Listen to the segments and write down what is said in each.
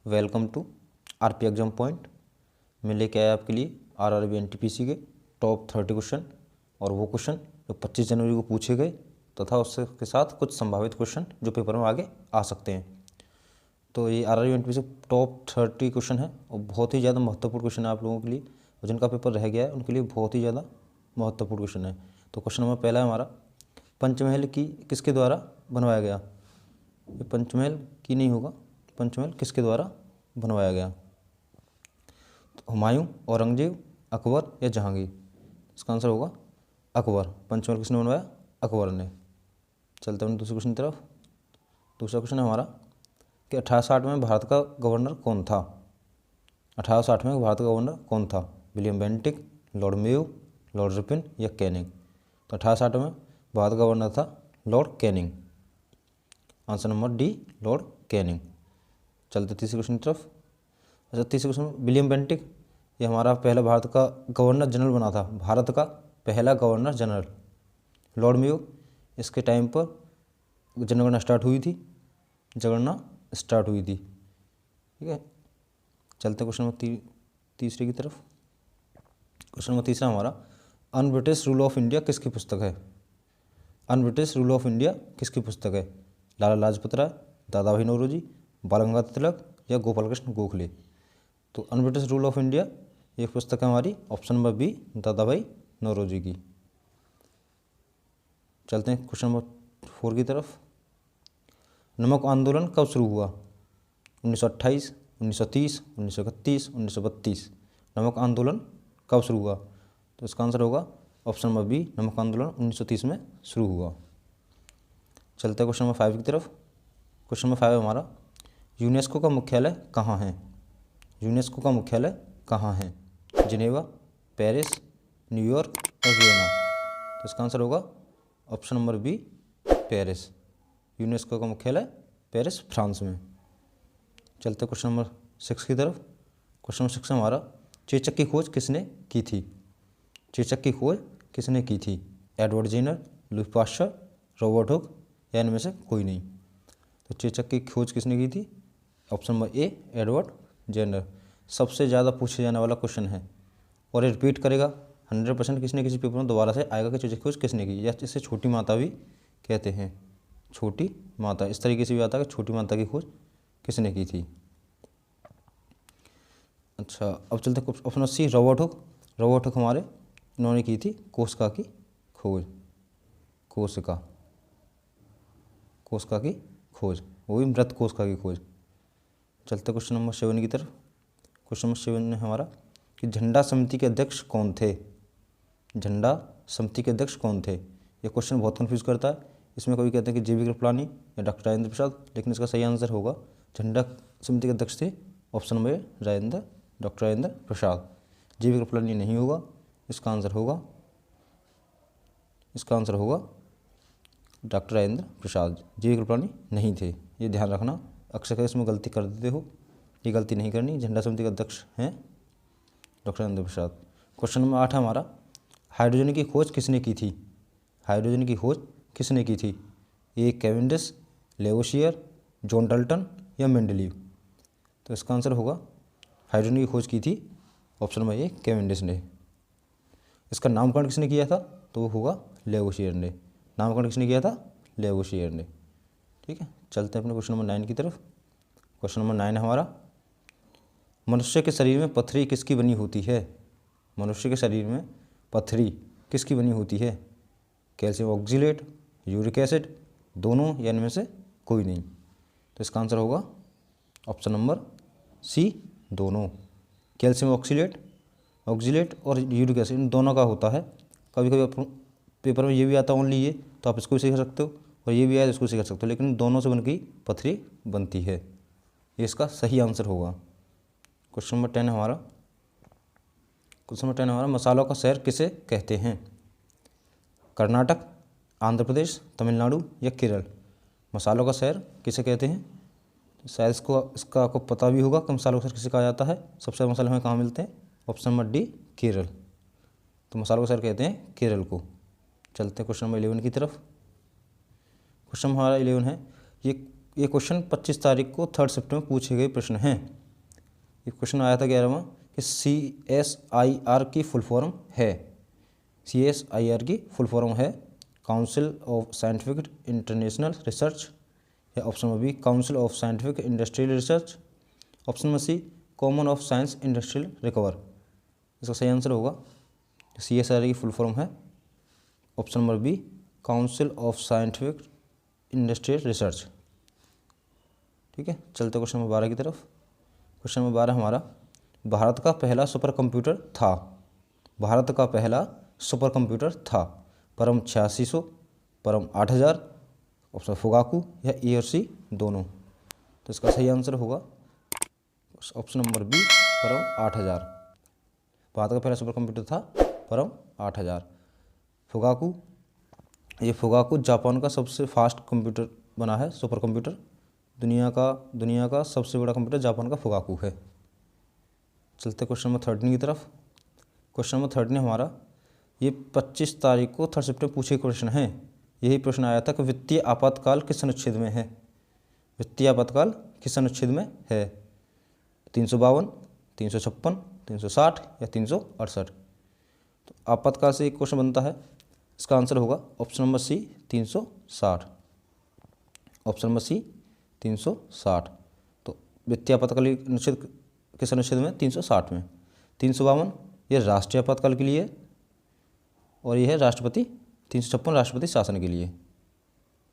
Welcome to RP exam point. मैं लेके आया आपके लिए आरआरबी एनटीपीसी के टॉप 30 क्वेश्चन और वो क्वेश्चन जो 25 जनवरी को पूछे गए तथा उसके साथ कुछ संभावित क्वेश्चन जो पेपर में आगे आ सकते हैं। तो ये आरआरबी एनटीपीसी टॉप 30 क्वेश्चन है और बहुत ही ज़्यादा महत्वपूर्ण क्वेश्चन है आप लोगों के लिए, और जिनका पेपर रह गया है उनके लिए बहुत ही ज़्यादा महत्वपूर्ण क्वेश्चन है। तो क्वेश्चन नंबर पहला है हमारा, पंचमहल की किसके द्वारा बनवाया गया। ये पंचमहल की नहीं होगा, पंचमहल किसके द्वारा बनवाया गया। तो हुमायूं, औरंगजेब, अकबर या जहांगीर। इसका आंसर होगा अकबर। पंचमहल किसने बनवाया? अकबर ने। चलते हैं दूसरे क्वेश्चन की तरफ। दूसरा क्वेश्चन है हमारा कि 1860 में भारत का गवर्नर कौन था। 1860 में भारत का गवर्नर कौन था? William Bentinck, Lord Mayo, Lord Ripon या कैनिंग। तो 1860 में भारत का गवर्नर था Lord Canning. Answer number D, Lord Canning. चलते तीसरे क्वेश्चन की तरफ। अच्छा, तीसरे क्वेश्चन, विलियम बेंटिक ये हमारा पहला भारत का गवर्नर जनरल बना था, भारत का पहला गवर्नर जनरल। लॉर्ड मेयो इसके टाइम पर जनगणना स्टार्ट हुई थी, जनगणना स्टार्ट हुई थी। ठीक है, चलते क्वेश्चन नंबर तीसरे की तरफ। क्वेश्चन नंबर तीसरा हमारा, un British rule of India किसकी पुस्तक है। Un British rule of India किसकी पुस्तक है? लाला लाजपत राय, दादा भाई नौरोजी, बाल गंगाधर तिलक या गोपाल कृष्ण गोखले। तो un British rule of India ये पुस्तक है हमारी ऑप्शन नंबर बी, दादा भाई नौरोजी की। चलते हैं क्वेश्चन नंबर 4 की तरफ। नमक आंदोलन कब शुरू हुआ? 1928, 1930, 1931, 1932। नमक आंदोलन कब शुरू हुआ? तो इसका आंसर होगा ऑप्शन नंबर बी, नमक आंदोलन 1930 में शुरू हुआ। चलते हैं क्वेश्चन नंबर 5 की तरफ। क्वेश्चन नंबर 5 हमारा, यूनेस्को का मुख्यालय कहाँ है। यूनेस्को का मुख्यालय कहाँ है? जिनेवा, पेरिस, न्यूयॉर्क और वियना। तो इसका आंसर होगा option number B, Paris. UNESCO का मुख्यालय पेरिस, फ्रांस में। चलते क्वेश्चन नंबर 6 की तरफ। क्वेश्चन नंबर 6 हमारा, चेचक की खोज किसने की थी। चेचक की खोज किसने की थी? Edward Jenner, Louis Pasteur, Robert Hooke या इनमें से कोई नहीं। तो चेचक की खोज किसने की थी? Option number A, Edward Jenner. सबसे ज़्यादा पूछे जाने वाला क्वेश्चन है और ये रिपीट करेगा 100%, किसी न किसी पेपर में दोबारा से आएगा कि चेचक की खोज किसने की, या इसे छोटी माता भी कहते हैं। छोटी माता इस तरीके से भी आता है कि छोटी माता की खोज किसने की थी। अच्छा, अब चलते option C, Robert Hooke. Robert Hooke हमारे इन्होंने की थी कोशिका की खोज। कोशिका की खोज, वो भी मृत कोशिका की खोज। चलते क्वेश्चन नंबर 7 की तरफ। क्वेश्चन नंबर 7 में हमारा कि झंडा समिति के अध्यक्ष कौन थे। झंडा समिति के अध्यक्ष कौन थे? ये क्वेश्चन बहुत कंफ्यूज करता है। इसमें कभी कहते हैं कि JV कृपलानी या डॉक्टर राजेंद्र प्रसाद, लेकिन इसका सही आंसर होगा झंडा समिति के अध्यक्ष थे ऑप्शन नंबर ए, डॉक्टर राजेंद्र प्रसाद। JV कृपलानी नहीं होगा, इसका आंसर होगा डॉक्टर राजेंद्र प्रसाद। JV कृपलानी नहीं थे, ये ध्यान रखना। अक्सर इसमें गलती कर देते हो, ये गलती नहीं करनी। झंडा समिति के अध्यक्ष हैं doctor Rajendra Prasad. Question number 8 हमारा, हाइड्रोजन की खोज किसने की थी। हाइड्रोजन की खोज किसने की थी? ए, कैवेंडिश, लेवोशियर, जॉन डाल्टन या मेंडलीव। तो इसका आंसर होगा हाइड्रोजन की खोज की थी ऑप्शन नंबर ए, कैवेंडिश ने। इसका नामकरण किसने किया था? तो वो होगा लेवोशियर ने। नामकरण किसने किया था? लेवोशियर ने। ठीक है, चलते हैं अपने क्वेश्चन नंबर 9 की तरफ। क्वेश्चन नंबर 9 हमारा, मनुष्य के शरीर में पथरी किसकी बनी होती है। मनुष्य के शरीर में पथरी किसकी बनी होती है? कैल्शियम ऑक्सीलेट, यूरिक एसिड, दोनों या इनमें से कोई नहीं। तो इसका आंसर होगा ऑप्शन नंबर सी, दोनों। कैल्शियम ऑक्सीलेट और यूरिक एसिड इन दोनों का होता है। कभी कभी पेपर में ये भी आता है ओनली ये, तो आप इसको भी सीख सकते हो, और ये भी आया तो इसको सीख सकते हो, लेकिन दोनों से बनकर पथरी बनती है। ये इसका सही आंसर होगा। क्वेश्चन नंबर 10 हमारा, मसालों का शहर किसे कहते हैं। कर्नाटक, आंध्र प्रदेश, तमिलनाडु या केरल। मसालों का शहर किसे कहते हैं? शायद इसका आपको पता भी होगा कि मसालों का शहर किसे कहा जाता है। सबसे ज़्यादा मसाले हमें कहाँ मिलते हैं? Option number D, Kerala. तो मसालों का शहर कहते हैं केरल को। चलते हैं क्वेश्चन नंबर 11 की तरफ। क्वेश्चन हमारा 11 है, ये ये क्वेश्चन 25 तारीख को 3 शिफ्ट में पूछे गए प्रश्न हैं। ये क्वेश्चन आया था 11वां कि CSIR की फुल फॉर्म है। CSIR की फुल फॉर्म है council of scientific international research, या option number B council of scientific industrial research, option number C common of science industrial recover. इसका सही आंसर होगा CSIR की फुल फॉर्म है option number B council of scientific industrial research. ठीक है, चलते question number 12 की तरफ। क्वेश्चन नंबर 12 हमारा भारत का पहला सुपर कंप्यूटर था। भारत का पहला सुपर कंप्यूटर था। परम 8600, परम 8000, ऑप्शन फुगाकू या ए और सी दोनों। तो इसका सही आंसर होगा ऑप्शन नंबर बी परम 8000। भारत का पहला सुपर कंप्यूटर था परम 8000। फुगाकू, ये फुगाकू जापान का सबसे फास्ट कंप्यूटर बना है, सुपर कंप्यूटर। दुनिया का सबसे बड़ा कंप्यूटर जापान का फुगाकू है। चलते क्वेश्चन नंबर 13 की तरफ। क्वेश्चन नंबर 13 हमारा ये 25 तारीख को 3 शिफ्ट में पूछे क्वेश्चन हैं। यही प्रश्न आया था कि वित्तीय आपातकाल किस अनुच्छेद में है। वित्तीय आपातकाल किस अनुच्छेद में है। 352, 356, 360 या 368। तो आपातकाल से एक क्वेश्चन बनता है, इसका आंसर होगा option number C 360। Option number C 360। तो वित्तीय आपातकाल अनुच्छेद किस अनुच्छेद में 360 में। 352 ये राष्ट्रीय आपातकाल के लिए, और ये है राष्ट्रपति 356 राष्ट्रपति शासन के लिए।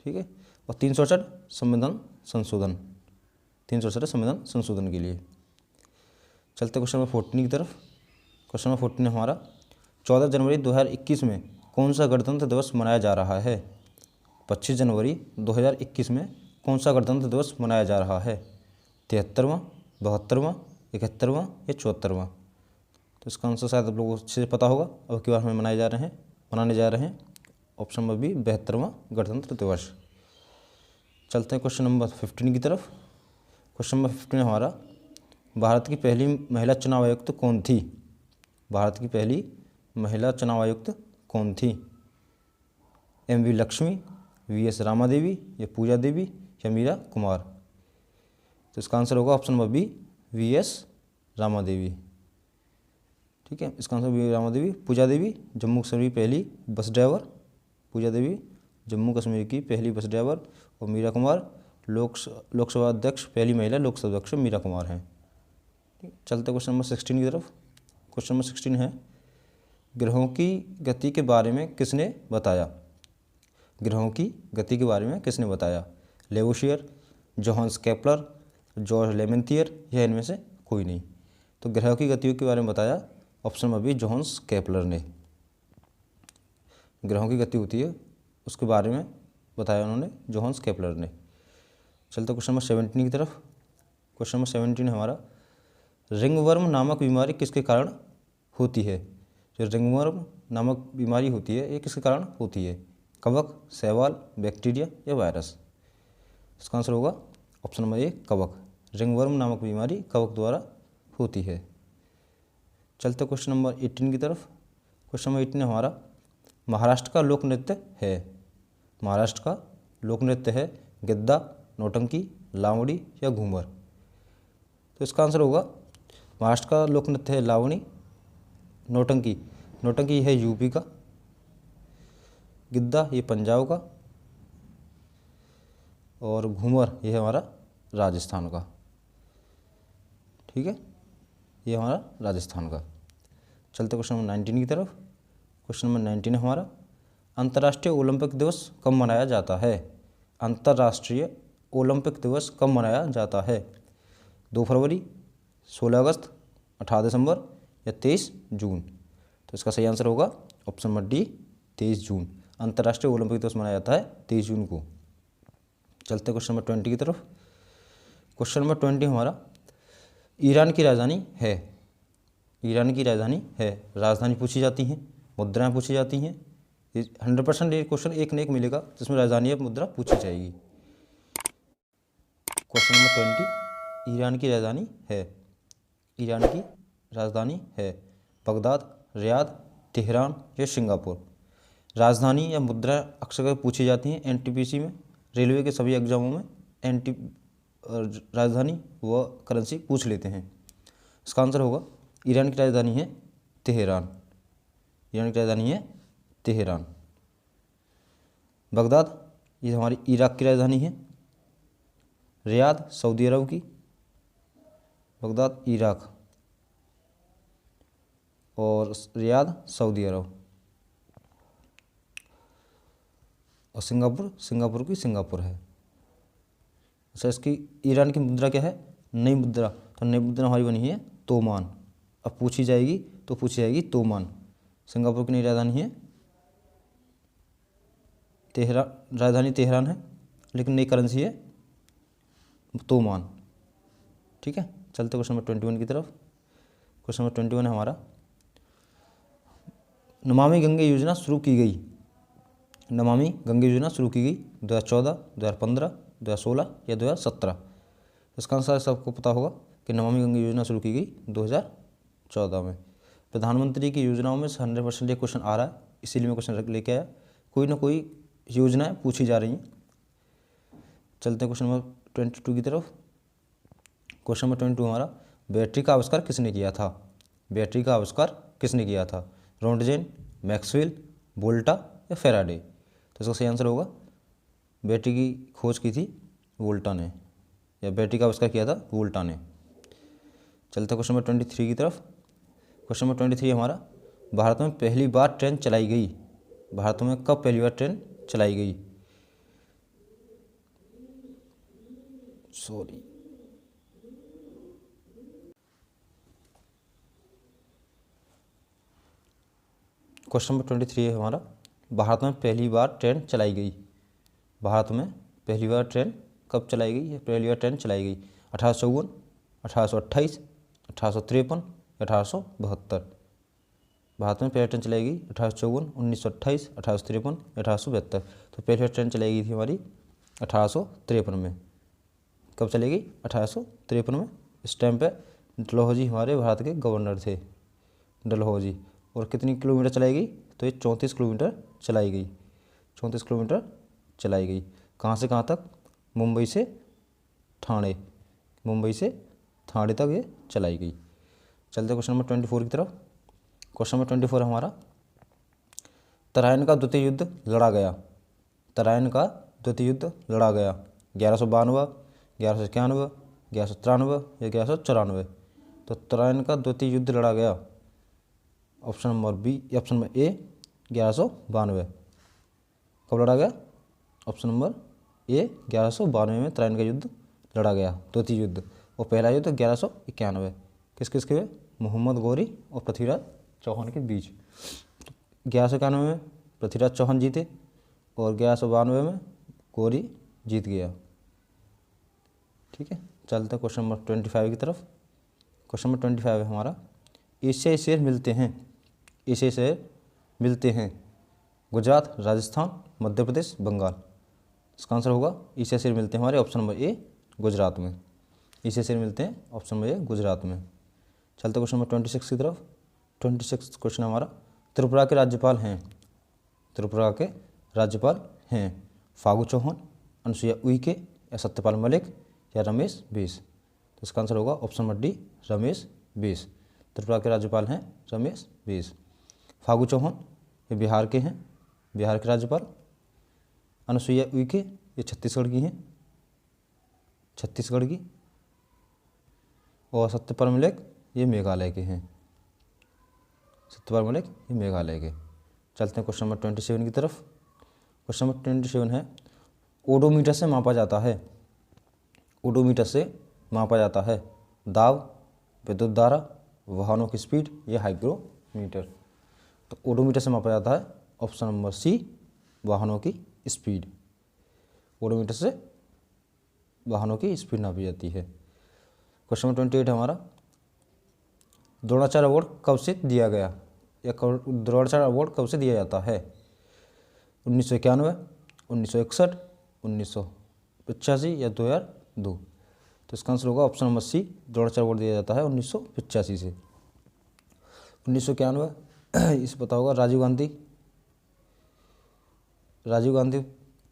ठीक है, और 368 संविधान संशोधन, 368 संविधान संशोधन के लिए। चलते क्वेश्चन नंबर 14 की तरफ। क्वेश्चन नंबर 14 हमारा 14 जनवरी 2021 में कौन सा गणतंत्र दिवस मनाया जा रहा है। 25 जनवरी 2021 में कौन सा गणतंत्र दिवस मनाया जा रहा है। 73वां, 72वां, 71वां या 74वां। तो इसका आंसर शायद आप लोगों को अच्छे से पता होगा, अब की बार हमें मनाने जा रहे हैं ऑप्शन नंबर बी 72वां गणतंत्र दिवस। चलते हैं क्वेश्चन नंबर 15 की तरफ। क्वेश्चन नंबर 15 हमारा भारत की पहली महिला चुनाव आयुक्त कौन थी। भारत की पहली महिला चुनाव आयुक्त कौन थी। MV लक्ष्मी, VS रामा देवी या पूजा देवी या मीरा कुमार। तो इसका आंसर होगा option number B VS Rama Devi. ठीक है, इसका आंसर वी रामा देवी। पूजा देवी जम्मू कश्मीर की पहली बस ड्राइवर, पूजा देवी जम्मू कश्मीर की पहली बस ड्राइवर, और मीरा कुमार लोकसभा अध्यक्ष, पहली महिला लोकसभा अध्यक्ष मीरा कुमार हैं। चलते क्वेश्चन नंबर 16 की तरफ। क्वेश्चन नंबर 16 है ग्रहों की गति के बारे में किसने बताया। ग्रहों की गति के बारे में किसने बताया। लेवोशियर, जोहान्स केपलर, जॉर्ज लेमेंथियर या इनमें से कोई नहीं। तो ग्रहों की गतियों के बारे में बताया option number B Johannes Kepler ने। ग्रहों की गति होती है उसके बारे में बताया उन्होंने, जोहान्स केपलर ने। चलते क्वेश्चन नंबर 17 की तरफ। क्वेश्चन नंबर 17 हमारा रिंगवर्म नामक बीमारी किसके कारण होती है। जो रिंगवर्म नामक बीमारी होती है ये किसके कारण होती है। कवक, शैवाल, बैक्टीरिया या वायरस। इसका आंसर होगा ऑप्शन नंबर ए कवक। रिंगवर्म नामक बीमारी कवक द्वारा होती है। चलते क्वेश्चन नंबर 18 की तरफ। क्वेश्चन नंबर 18 हमारा महाराष्ट्र का लोक नृत्य है। महाराष्ट्र का लोक नृत्य है गिद्दा, नौटंकी, लावणी या घूमर। तो इसका आंसर होगा महाराष्ट्र का लोक नृत्य है लावणी। नौटंकी, नौटंकी है यूपी का। गिद्दा ये पंजाब का, और घूमर ये है हमारा राजस्थान का। ठीक है, ये हमारा राजस्थान का। चलते क्वेश्चन नंबर 19 की तरफ। क्वेश्चन नंबर 19 हमारा अंतर्राष्ट्रीय ओलंपिक दिवस कब मनाया जाता है। अंतर्राष्ट्रीय ओलंपिक दिवस कब मनाया जाता है। 2 फरवरी, 16 अगस्त, 18 दिसंबर या 23 जून। तो इसका सही आंसर होगा ऑप्शन नंबर डी 23 जून। अंतर्राष्ट्रीय ओलंपिक दिवस मनाया जाता है 23 जून को। चलते क्वेश्चन नंबर 20 की तरफ। क्वेश्चन नंबर 20 हमारा ईरान की राजधानी है। ईरान की राजधानी है। राजधानी पूछी जाती हैं, मुद्राएं पूछी जाती हैं। 100% ये क्वेश्चन एक न एक मिलेगा जिसमें राजधानी और मुद्रा पूछी जाएगी। क्वेश्चन नंबर 20 ईरान की राजधानी है। ईरान की राजधानी है बगदाद, रियाद, तेहरान या सिंगापुर। राजधानी या मुद्रा अक्सर पूछी जाती हैं NTPC में, रेलवे के सभी एग्जामों में एंटी राजधानी व करेंसी पूछ लेते हैं। इसका आंसर होगा ईरान की राजधानी है तेहरान। ईरान की राजधानी है तेहरान। बगदाद ये हमारी इराक की राजधानी है। रियाद सऊदी अरब की, बगदाद इराक और रियाद सऊदी अरब। और सिंगापुर की सिंगापुर है। अच्छा, इसकी ईरान की मुद्रा क्या है? नई मुद्रा। तो नई मुद्रा हमारी बनी है तोमान। अब पूछी जाएगी तोमान। सिंगापुर की नई राजधानी है तेहरान, राजधानी तेहरान है, लेकिन नई करेंसी है तोमान। ठीक है, चलते क्वेश्चन नंबर 21 की तरफ। क्वेश्चन नंबर 21 है हमारा, नमामि गंगे योजना शुरू की गई। नमामि गंगे योजना शुरू की गई 2014, 2015, 2016 या 2017। इसका आंसर सबको पता होगा कि नमामि गंगे योजना शुरू की गई 2014 में। प्रधानमंत्री की योजनाओं में 100% ये क्वेश्चन आ रहा है, इसीलिए मैं क्वेश्चन लेके आया। कोई ना कोई योजनाएं पूछी जा रही हैं। चलते हैं क्वेश्चन नंबर 22 की तरफ। क्वेश्चन नंबर 22 हमारा, बैटरी का आविष्कार किसने किया था? बैटरी का आविष्कार किसने किया था? रोंटजेन, मैक्सवेल, वोल्टा या फेराडे? तो इसका सही आंसर होगा बैटरी की खोज की थी वोल्टा ने, या बैटरी का आविष्कार किया था वोल्टा ने। चलते क्वेश्चन नंबर 23 की तरफ। क्वेश्चन नंबर 23 हमारा, भारत में पहली बार ट्रेन चलाई गई। भारत में कब पहली बार ट्रेन चलाई गई? सॉरी, क्वेश्चन नंबर 23 है हमारा, भारत में पहली बार ट्रेन चलाई गई। भारत में पहली बार ट्रेन कब चलाई गई? या पहली बार ट्रेन चलाई गई 1854, 1828, 1853, 1872। भारत में पहली ट्रेन चलाई गई 1854, 1928, 1853, 1872। तो पहली बार ट्रेन चलाई गई थी हमारी 1853 में। कब चली गई? 1853 में। इस टाइम पे डलहौजी हमारे भारत के गवर्नर थे, डलहौजी। और कितनी किलोमीटर चलाई गई? तो ये 34 किलोमीटर चलाई गई। 34 किलोमीटर चलाई गई। कहाँ से कहाँ तक? मुंबई से ठाणे। मुंबई से ठाणे तक ये चलाई गई। चलते क्वेश्चन नंबर 24 की तरफ। क्वेश्चन नंबर 24 हमारा, तराइन का द्वितीय युद्ध लड़ा गया। तराइन का द्वितीय युद्ध लड़ा गया 1192, 1191, 1193 या 1194। तो तराइन का द्वितीय युद्ध लड़ा गया option number B, option number A 1192। कब लड़ा गया? ऑप्शन नंबर ए 1192 में तराइन का युद्ध लड़ा गया, द्वितीय युद्ध। और पहला युद्ध 1191 किस किस के हुए? मोहम्मद गौरी और पृथ्वीराज चौहान के बीच। 1191 में पृथ्वीराज चौहान जीते और 1192 में गौरी जीत गया। ठीक है, चलते हैं क्वेश्चन नंबर 25 की तरफ। क्वेश्चन नंबर 25 है हमारा, एशियाई शेर मिलते हैं। एशियाई शेर मिलते हैं गुजरात, राजस्थान, मध्य प्रदेश, बंगाल। इसका आंसर होगा एशियाई शेर मिलते हैं हमारे ऑप्शन नंबर ए गुजरात में। एशियाई शेर मिलते हैं ऑप्शन नंबर ए गुजरात में। चलते क्वेश्चन नंबर 26 की तरफ। 26 क्वेश्चन हमारा, त्रिपुरा के राज्यपाल हैं। त्रिपुरा के राज्यपाल हैं फागू चौहान, अनुसुईया उइके या सत्यपाल मलिक या रमेश बैस। तो इसका आंसर होगा option number D Ramesh Bais. Tripura के राज्यपाल हैं रमेश बैस। फागू चौहान ये बिहार के हैं, बिहार के राज्यपाल। अनुसुईया उइके ये छत्तीसगढ़ की हैं, छत्तीसगढ़ की। और सत्यपाल मलिक ये मेघालय के हैं, सत्यपाल मलिक ये मेघालय के। चलते हैं क्वेश्चन नंबर 27 की तरफ। क्वेश्चन नंबर 27 है, ओडोमीटर से मापा जाता है। ओडोमीटर से मापा जाता है दाब, विद्युत धारा, वाहनों की स्पीड या हाइग्रोमीटर। तो ओडोमीटर से मापा जाता है ऑप्शन नंबर सी वाहनों की स्पीड। ओडोमीटर से वाहनों की स्पीड नापी जाती है। क्वेश्चन नंबर 28 हमारा, द्रोणाचार्य अवार्ड कब से दिया गया या द्रोणाचार्य अवार्ड कब से दिया जाता है? 1991, 1961, 1985 या 2002। तो इसका आंसर होगा option number C Dronacharya award दिया जाता है 1985 से। 1991 इसे पता होगा राजीव गांधी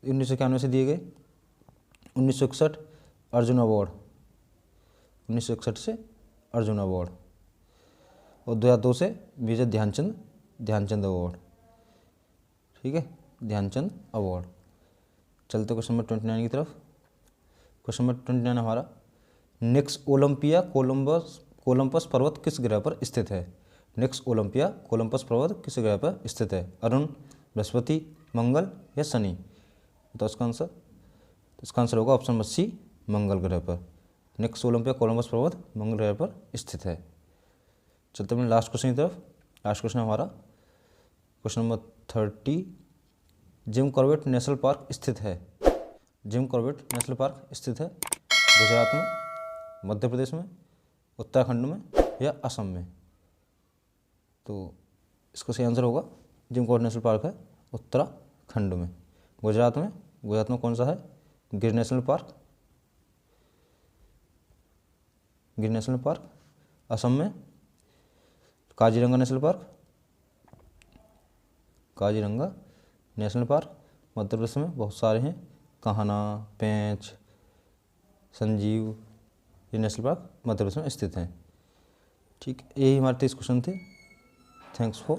1991 से दिए गए। 1961 अर्जुन अवार्ड, 1961 से अर्जुन अवार्ड। और 2002 से मेजर ध्यानचंद अवार्ड, ठीक है, ध्यानचंद अवार्ड। चलते क्वेश्चन नंबर 29 की तरफ। क्वेश्चन नंबर 29 हमारा, नेक्स्ट ओलंपिया कोलंबस पर्वत किस ग्रह पर स्थित है? नेक्स्ट ओलंपिया कोलंबस पर्वत किस ग्रह पर स्थित है? अरुण, बृहस्पति, मंगल या शनि? तो इसका आंसर होगा ऑप्शन नंबर सी, मंगल ग्रह पर। नेक्स्ट ओलंपिया कोलंबस पर्वत मंगल ग्रह पर स्थित है। चलते हैं लास्ट क्वेश्चन की तरफ। लास्ट क्वेश्चन हमारा question number 30, Jim Corbett national park स्थित है? जिम कॉर्बेट नेशनल पार्क स्थित है गुजरात में, मध्य प्रदेश में, उत्तराखंड में या असम में? तो इसका सही आंसर होगा जिम कॉर्बेट नेशनल पार्क है उत्तराखंड में। गुजरात में कौन सा है? गिर नेशनल पार्क। असम में काजीरंगा नेशनल पार्क। मध्य प्रदेश में बहुत सारे हैं, कान्हा, पेंच, संजीव, ये नेशनल पार्क मध्य प्रदेश में स्थित हैं। ठीक, यही हमारे 30 क्वेश्चन थे। Thanks for